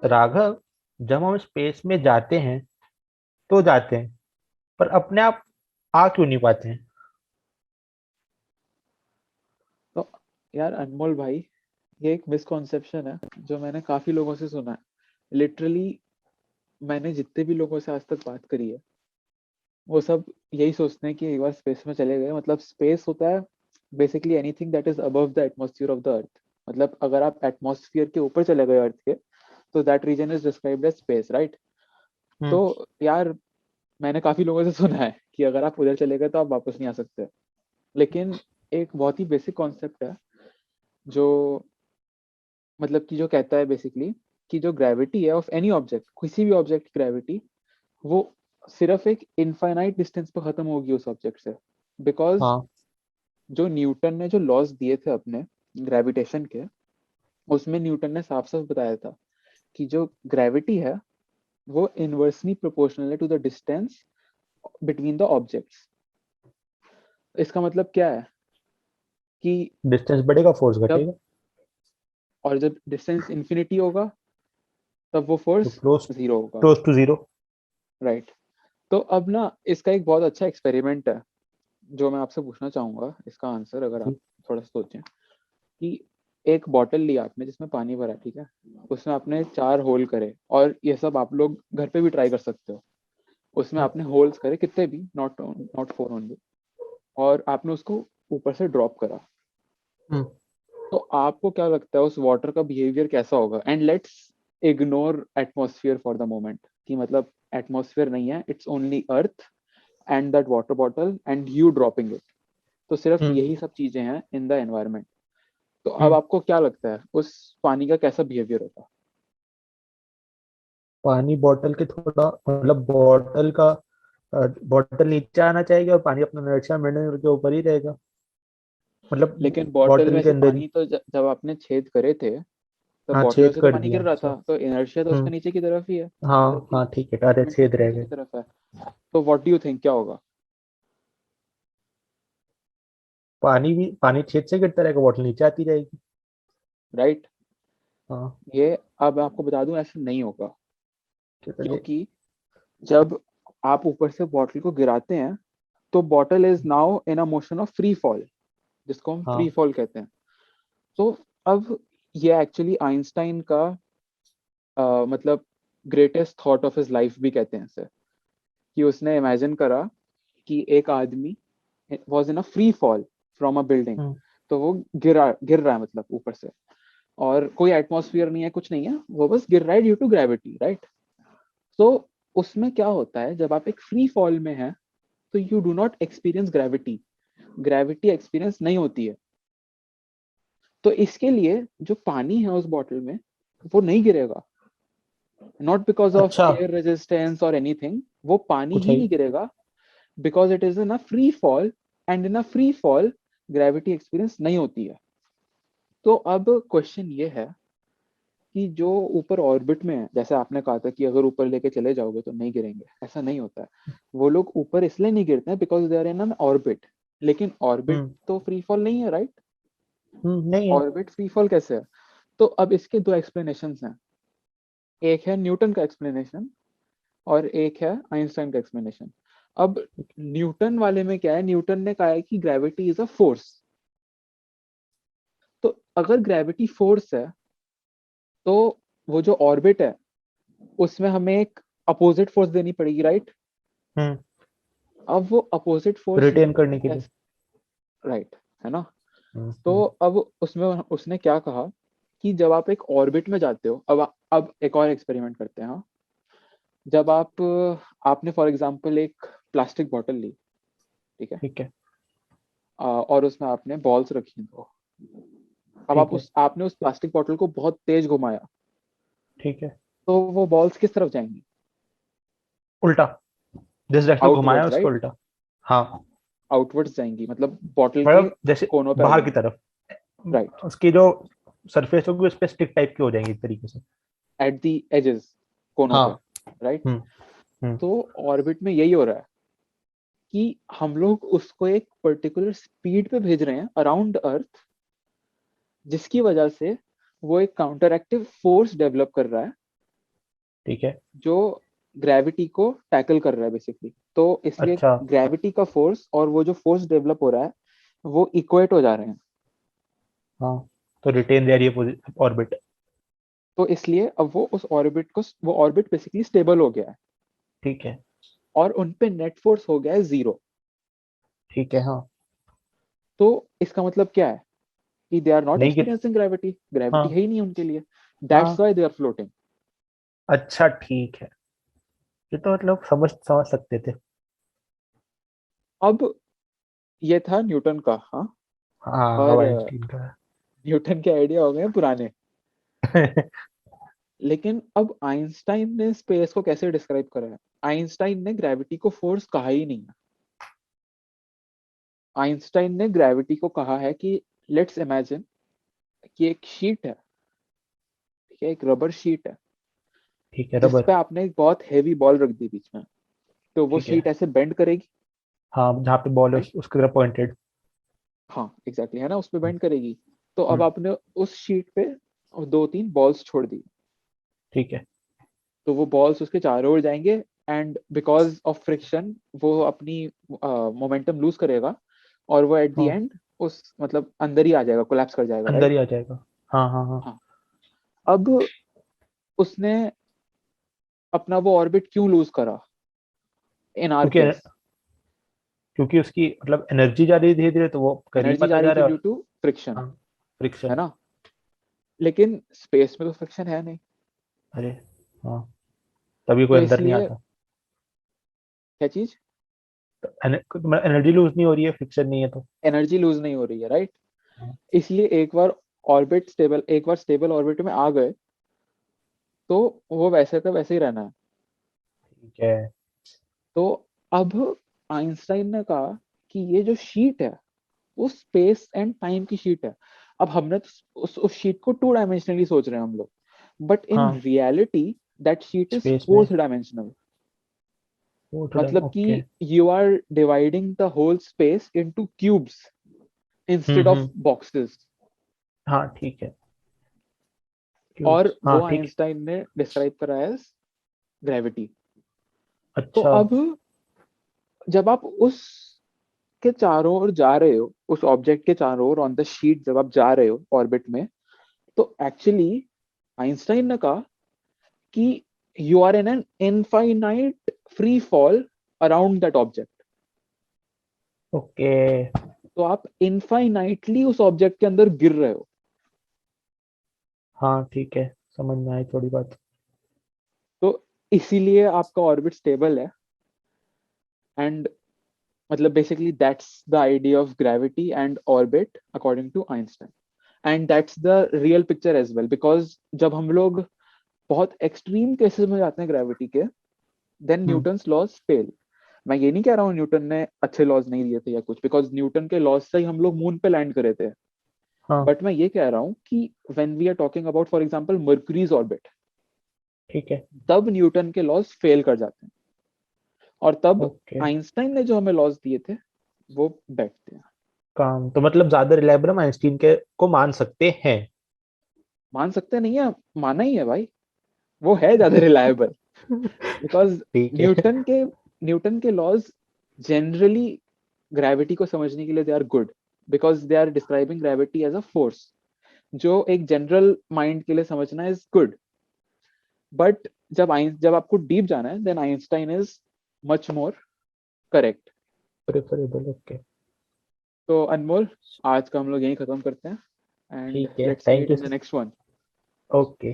राघव, जब हम स्पेस में जाते हैं तो जाते हैं, पर अपने आप आ क्यों नहीं पाते हैं? तो यार अनमोल भाई, ये एक मिसकॉन्सेप्शन है जो मैंने काफी लोगों से सुना है। लिटरली मैंने जितने भी लोगों से आज तक बात करी है, वो सब यही सोचते हैं कि एक बार स्पेस में चले गए, मतलब स्पेस होता है basically anything that is above the atmosphere of the earth. मतलब अगर आप एटमॉस्फेयर के ऊपर चले गए अर्थ के, तो that reason is described as space, right? Hmm. तो यार मैंने काफी लोगों से सुना है कि अगर आप उधर चले गए तो आप वापस नहीं आ सकते। लेकिन एक बहुत ही बेसिक कॉन्सेप्ट है जो मतलब कि जो कहता है बेसिकली कि जो ग्रेविटी है ऑफ एनी ऑब्जेक्ट, किसी भी ऑब्जेक्ट की ग्रेविटी, वो सिर्फ एक इनफाइनाइट डिस्टेंस पे खत्म होगी उस ऑब्जेक्ट से। बिकॉज हाँ। जो न्यूटन ने जो लॉज दिए थे अपने ग्रेविटेशन के, उसमें न्यूटन ने साफ साफ बताया था कि जो ग्रेविटी है वो इनवर्सली प्रोपोर्शनल है to the distance between the objects. इसका मतलब क्या है कि डिस्टेंस बढ़ेगा, फोर्स जब घटेगा। और जब डिस्टेंस इंफिनिटी होगा, तब वो तो फोर्स क्लोज जीरो होगा, क्लोज टू जीरो। राइट? तो अब ना इसका एक बहुत अच्छा एक्सपेरिमेंट है जो मैं आपसे पूछना चाहूंगा, इसका आंसर अगर आप थोड़ा सा सोचें कि एक बॉटल लिया आपने जिसमें पानी भरा, ठीक है? उसमें आपने 4 होल करे, और ये सब आप लोग घर पे भी ट्राई कर सकते हो। उसमें आपने होल्स करे कितने भी, नॉट नॉट 4 ओनली, और आपने उसको ऊपर से ड्रॉप करा। तो आपको क्या लगता है उस वाटर का बिहेवियर कैसा होगा? And let's ignore atmosphere for the moment, कि मतलब एटमॉस्फेयर नहीं है, it's only earth and that water bottle and you dropping it. तो सिर्फ हम्म। यही सब चीजें हैं इन द एनवायरमेंट। तो अब हम्म। आपको क्या लगता है उस पानी का कैसा बिहेवियर होगा? पानी बॉटल के थोड़ा, मतलब बॉटल का, बॉटल नीचे आना चाहिए और पानी अपना इनर्शिया मेंटेन के ऊपर ही रहेगा, मतलब लेकिन बॉटल बॉटल में के से अंदर ही। पानी तो जब आपने छेद करे थे, तो हाँ, बॉटल में छेद से तो कर पानी दिया, गिर रहा अच्छा। था, तो इनर्शिया तो उसका हम्म। नीचे की तरफ ही है, मतलब हाँ कि हाँ, ठीक है, अरे मोमेंटम छेद तो रह नीचे की गए। तरफ है। तो व्हाट डू यू थिंक क्या होगा? पानी छेद से गिरता रहेगा, बॉटल नीचे आती रहेगी। राइट? हाँ। ये अब आपको बता दूं, ऐसा नहीं होगा। चलिए। क्योंकि जब आप ऊपर से बॉटल को गिराते हैं, तो bottle is now in a motion of free fall, जिसको हम फ्री हाँ। फॉल कहते हैं। तो अब ये एक्चुअली आइंस्टाइन का मतलब greatest thought of his life भी कहते हैं इसे, कि उसने इमेजिन करा कि एक आदमी was in a free fall from a building. Hmm. तो वो गिर रहा है मतलब ऊपर से, और कोई एटमॉस्फेयर नहीं है, कुछ नहीं है, वो बस गिर रहा है ड्यू टू ग्रेविटी, राइट? तो उसमें क्या होता है, जब आप एक फ्री फॉल में हैं, तो you do not experience gravity, gravity experience नहीं होती है। तो इसके लिए जो पानी है उस बॉटल में, वो नहीं गिरेगा, नॉट बिकॉज ऑफ अच्छा। एयर रेजिस्टेंस और एनीथिंग, वो पानी कुछ ही है नहीं ही। गिरेगा, because it is in a free fall, and in a free fall gravity experience नहीं होती है। तो अब क्वेश्चन ये है कि जो ऊपर ऑर्बिट में है, जैसे आपने कहा था कि अगर ऊपर लेके चले जाओगे तो नहीं गिरेंगे, ऐसा नहीं होता है। वो लोग ऊपर इसलिए नहीं गिरते हैं because they are in an orbit. लेकिन ऑर्बिट हम्म। तो फ्री फॉल नहीं है, राइट? नहीं है। ऑर्बिट फ्री फॉल कैसे है? तो अब इसके दो एक्सप्लेनेशन हैं। एक है न्यूटन का एक्सप्लेनेशन, और एक है आइंस्टाइन का एक्सप्लेनेशन। अब न्यूटन वाले में क्या है, न्यूटन ने कहा है कि ग्रेविटी इज अ फोर्स। तो अगर ग्रेविटी फोर्स है, तो वो जो ऑर्बिट है उसमें हमें एक अपोजिट फोर्स देनी पड़ेगी, राइट? हम्म। अब वो अपोजिट फोर्स रिटेन करने के लिए। राइट, है ना? हम्म। तो अब उसमें उसने क्या कहा कि जब आप एक ऑर्बिट में जाते हो, अब एक और एक्सपेरिमेंट करते हैं, हाँ। जब आपने फॉर एग्जांपल एक प्लास्टिक बॉटल ली, ठीक है? ठीक है। और उसमें आपने बॉल्स रखी दो। अब ठीक है। आपने उस प्लास्टिक बॉटल को बहुत तेज घुमाया, ठीक है। तो वो बॉल्स किस तरफ जाएंगी? उल्टा। जिस डायरेक्शन में घुमाया आउटवर्ड्स, उसको राइट? उल्टा। हाँ। आउटवर्ड्स जाएंगी, मतलब बॉटल के मतलब जैसे कोनों पे आ बाहर की जाएंगी, तरफ, राइट? उसकी जो सरफेस होगी उस पर स्टिक टाइप की हो जाएंगी एक तरीके से। एट दी एजेस, कोनों पे, हाँ। राइट? हम्म। हम्म। तो ऑर्बिट में यही हो रहा है कि हम लोग उसको एक पर्टिकुलर स्पीड पे भेज रहे हैं अराउंड अर्थ, जिसकी वजह से वो एक काउंटर एक्टिव फोर्स डेवलप कर रहा है, ठीक है। जो ग्रेविटी को टैकल कर रहा है बेसिकली। तो इसलिए अच्छा। ग्रेविटी का फोर्स और वो जो फोर्स डेवलप हो रहा है वो इक्वेट हो जा रहे हैं। हाँ, तो रिटेन देयर ये ऑर्बिट। तो इसलिए अब वो उस ऑर्बिट को, वो ऑर्बिट बेसिकली स्टेबल हो गया है ठीक है। और उन पे नेट फोर्स हो गया है 0। ठीक है। हाँ। तो इसका मतलब क्या है कि दे आर नॉट नहीं गिर। एक्सपीरियंसिंग ग्रेविटी, ग्रेविटी है हाँ। ही नहीं उनके लिए। दैट्स हाँ। Why they are floating. अच्छा ठीक है, ये तो मतलब समझ समझ सकते थे। अब ये था न्यूटन का, हाँ। हाँ, अब और आइंस्टीन का न्यूटन के आइडिया हो गए पुराने। है। लेकिन अब आइंस्टाइन ने स्पेस को कैसे डिस्क्राइब करा है? आइंस्टाइन ने ग्रेविटी को फोर्स कहा ही नहीं है। आइंस्टाइन ने ग्रेविटी को कहा है कि लेट्स इमेजिन कि एक शीट है, ठीक है, एक रबर शीट है ठीक है, जिस रबर। पे आपने एक बहुत हैवी बॉल रख दी बीच में। तो वो ठीक है। शीट ऐसे बेंड करेगी, हाँ, जहाँ पे बॉल है राइट? उसकी तरफ पॉइंटेड। हाँ एग्जैक्टली, है ना, उस पे बेंड करेगी। तो अब हम्म। आपने उस शीट पे दो तीन बॉल्स छोड़ दी। ठीक है। तो वो बॉल्स उसके चारों ओर जाएंगे एंड बिकॉज ऑफ फ्रिक्शन वो अपनी मोमेंटम लूज करेगा और वो एट द हाँ, एंड उस मतलब अंदर ही आ जाएगा, कोलैप्स कर जाएगा, अंदर राइट? ही आ जाएगा। हाँ हाँ हाँ। हाँ। अब उसने अपना वो ऑर्बिट क्यों लूज करा इन आवर क्योंकि केस? क्योंकि उसकी मतलब एनर्जी जा रही है धीरे धीरे, तो वो करीब एनर्जी आता जा रही जा थी रहा है। ड्यू टू फ्रिक्शन, हाँ, है फ्रिक्शन। ना? लेकिन स्पेस में तो फ्रिक्शन है नहीं। अरे हाँ, तभी तो कोई अंदर नहीं इसलिए आता। क्या चीज? एनर्जी लूज नहीं हो रही है, फ्रिक्शन नहीं है तो। एनर्जी लूज नहीं हो रही है, राइट? हाँ, इसलिए एक बार स्टेबल ऑर्बिट में आ गए तो वो वैसे का वैसे ही रहना है। ठीक है। तो अब आइंस्टाइन ने कहा कि ये जो शीट है वो स्पेस एंड टाइम की शीट है। अब हमने तो उस शीट को 2 डायमेंशनली सोच रहे हैं हम लोग, बट इन हाँ, reality that sheet is space में। 4th dimensional. वो थोड़ा मतलब कि okay. You are dividing the whole space into cubes instead of hmm. Boxes. हाँ ठीक है। और क्यूब्स, हाँ वो ठीक है। आइंस्टाइन ने डिस्क्राइब करा एज ग्रेविटी। तो अच्छा। अब जब आप उस के चारों ओर जा रहे हो, उस ऑब्जेक्ट के चारों ओर ऑन द शीट जब आप जा रहे हो ऑर्बिट में, तो एक्चुअली आइंस्टाइन ने कहा कि you are in an infinite free fall around that object. Okay. तो आप इनफाइनाइटली उस ऑब्जेक्ट के अंदर गिर रहे हो। हाँ ठीक है, समझ में आई थोड़ी बात। तो इसीलिए आपका ऑर्बिट स्टेबल है। एंड मतलब basically that's the idea of gravity and orbit according to Einstein. And that's the real picture as well, because जब हम लोग बहुत एक्सट्रीम केसेस में जाते हैं ग्रेविटी के, then hmm. Newton's laws fail. मैं ये नहीं कह रहा हूँ न्यूटन ने अच्छे लॉज नहीं दिए थे या कुछ, बिकॉज न्यूटन के लॉज से ही हम लोग मून पे लैंड करे थे। हाँ बट मैं ये कह रहा हूँ कि when we are talking about for example Mercury's orbit, ठीक है। तब न्यूटन के लॉज फेल कर जाते हैं और तब ओके। आइंस्टाइन ने जो हमें लॉज दिए थे वो बैठते हैं। काम तो मतलब ज्यादा रिलायबल हम आइंस्टीन के को मान सकते हैं। मान सकते नहीं है, माना ही है भाई, वो है ज्यादा रिलायबल। बिकॉज ठीक है। न्यूटन के न्यूटन के लॉज जनरली ग्रेविटी को समझने के लिए they are good, because they are describing gravity as a force, जो एक जनरल माइंड के लिए समझना इज गुड। बट जब आपको डीप जाना है then Einstein is much more correct. Preferable, okay. तो अनमोल, आज का हम लोग यहीं खत्म करते हैं एंड ठीक है, let's thank meet you. In the next one. Okay.